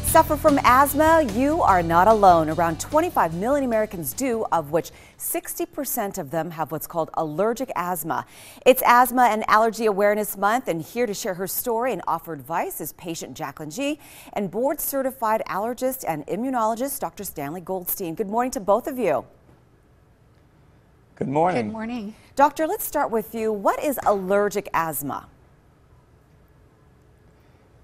Suffer from asthma? You are not alone. Around 25 million Americans do, of which 60% of them have what's called allergic asthma. It's Asthma and Allergy Awareness Month, and here to share her story and offer advice is patient Jacqueline G. and board-certified allergist and immunologist Dr. Stanley Goldstein. Good morning to both of you. Good morning. Good morning. Doctor, let's start with you. What is allergic asthma?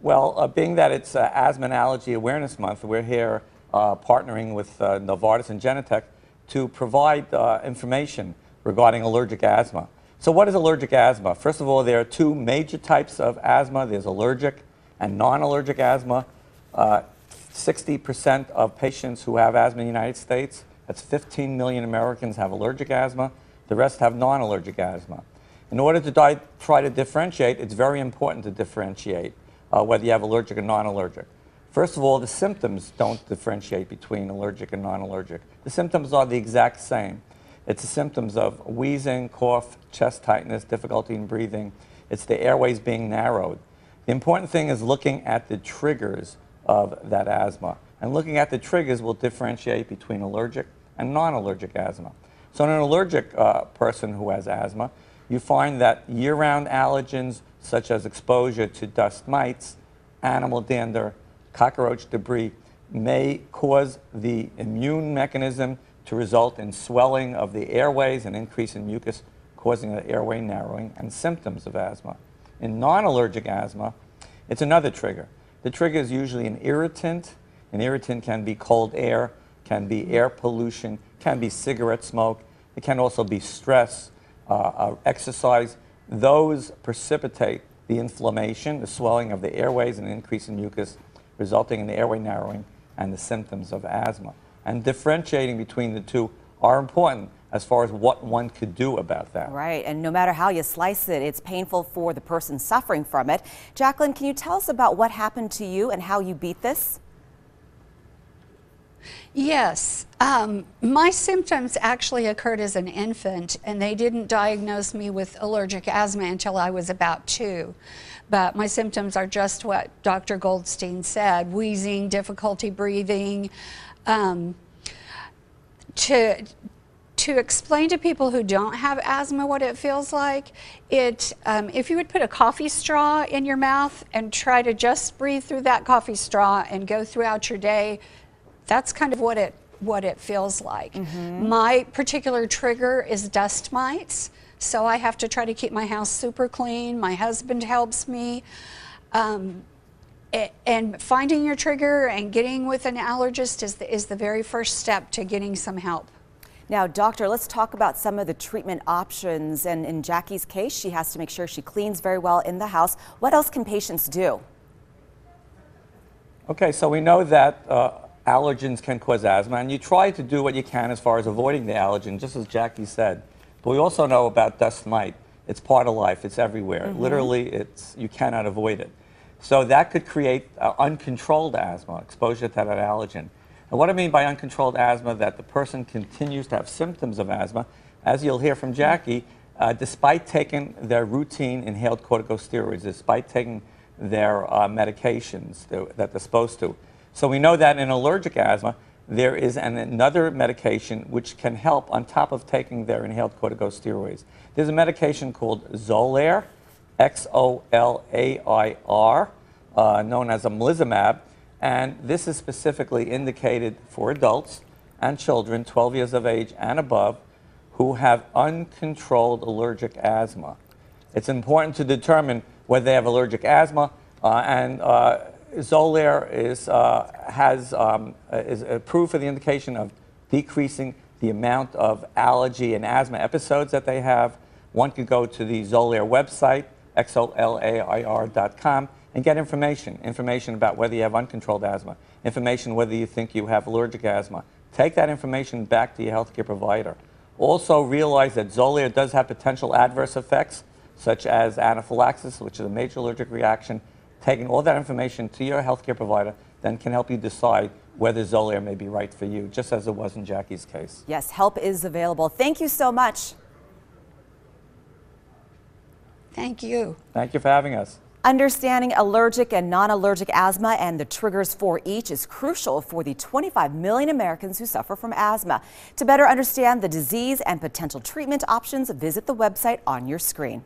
Well, being that it's Asthma and Allergy Awareness Month, we're here partnering with Novartis and Genentech to provide information regarding allergic asthma. So what is allergic asthma? First of all, there are two major types of asthma. There's allergic and non-allergic asthma. 60% of patients who have asthma in the United States, that's 15 million Americans, have allergic asthma. The rest have non-allergic asthma. In order to try to differentiate, it's very important to differentiate whether you have allergic or non-allergic. First of all, the symptoms don't differentiate between allergic and non-allergic. The symptoms are the exact same. It's the symptoms of wheezing, cough, chest tightness, difficulty in breathing. It's the airways being narrowed. The important thing is looking at the triggers of that asthma. And looking at the triggers will differentiate between allergic and non-allergic asthma. So in an allergic person who has asthma, you find that year-round allergens such as exposure to dust mites, animal dander, cockroach debris may cause the immune mechanism to result in swelling of the airways and increase in mucus, causing the airway narrowing and symptoms of asthma. In non-allergic asthma, it's another trigger. The trigger is usually an irritant. An irritant can be cold air, can be air pollution, can be cigarette smoke. It can also be stress, exercise. Those precipitate the inflammation, the swelling of the airways, and increase in mucus, resulting in the airway narrowing and the symptoms of asthma. And differentiating between the two are important as far as what one could do about that. Right, and no matter how you slice it, it's painful for the person suffering from it. Jacqueline, can you tell us about what happened to you and how you beat this? Yes, my symptoms actually occurred as an infant, and they didn't diagnose me with allergic asthma until I was about 2. But my symptoms are just what Dr. Goldstein said: wheezing, difficulty breathing. To explain to people who don't have asthma what it feels like, if you would put a coffee straw in your mouth and try to just breathe through that coffee straw and go throughout your day, that's kind of what it feels like. Mm-hmm. My particular trigger is dust mites, so I have to try to keep my house super clean. My husband helps me. And finding your trigger and getting with an allergist is the very first step to getting some help. Now, doctor, let's talk about some of the treatment options. And in Jackie's case, she has to make sure she cleans very well in the house. What else can patients do? Okay, so we know that allergens can cause asthma, and you try to do what you can as far as avoiding the allergen, just as Jackie said. But we also know about dust mite. It's part of life. It's everywhere. Mm-hmm. Literally, you cannot avoid it. So that could create uncontrolled asthma, exposure to that allergen. And what I mean by uncontrolled asthma, that the person continues to have symptoms of asthma, as you'll hear from Jackie, despite taking their routine inhaled corticosteroids, despite taking their medications that they're supposed to. So we know that in allergic asthma, there is another medication which can help on top of taking their inhaled corticosteroids. There's a medication called Xolair, Xolair, known as omalizumab, and this is specifically indicated for adults and children 12 years of age and above who have uncontrolled allergic asthma. It's important to determine whether they have allergic asthma, and Xolair is approved for the indication of decreasing the amount of allergy and asthma episodes that they have. One could go to the Xolair website, xolair.com, and get information about whether you have uncontrolled asthma, information whether you think you have allergic asthma. Take that information back to your healthcare provider. Also realize that Xolair does have potential adverse effects, such as anaphylaxis, which is a major allergic reaction. Taking all that information to your healthcare provider then can help you decide whether Xolair may be right for you, just as it was in Jackie's case. Yes, help is available. Thank you so much. Thank you. Thank you for having us. Understanding allergic and non-allergic asthma and the triggers for each is crucial for the 25 million Americans who suffer from asthma. To better understand the disease and potential treatment options, visit the website on your screen.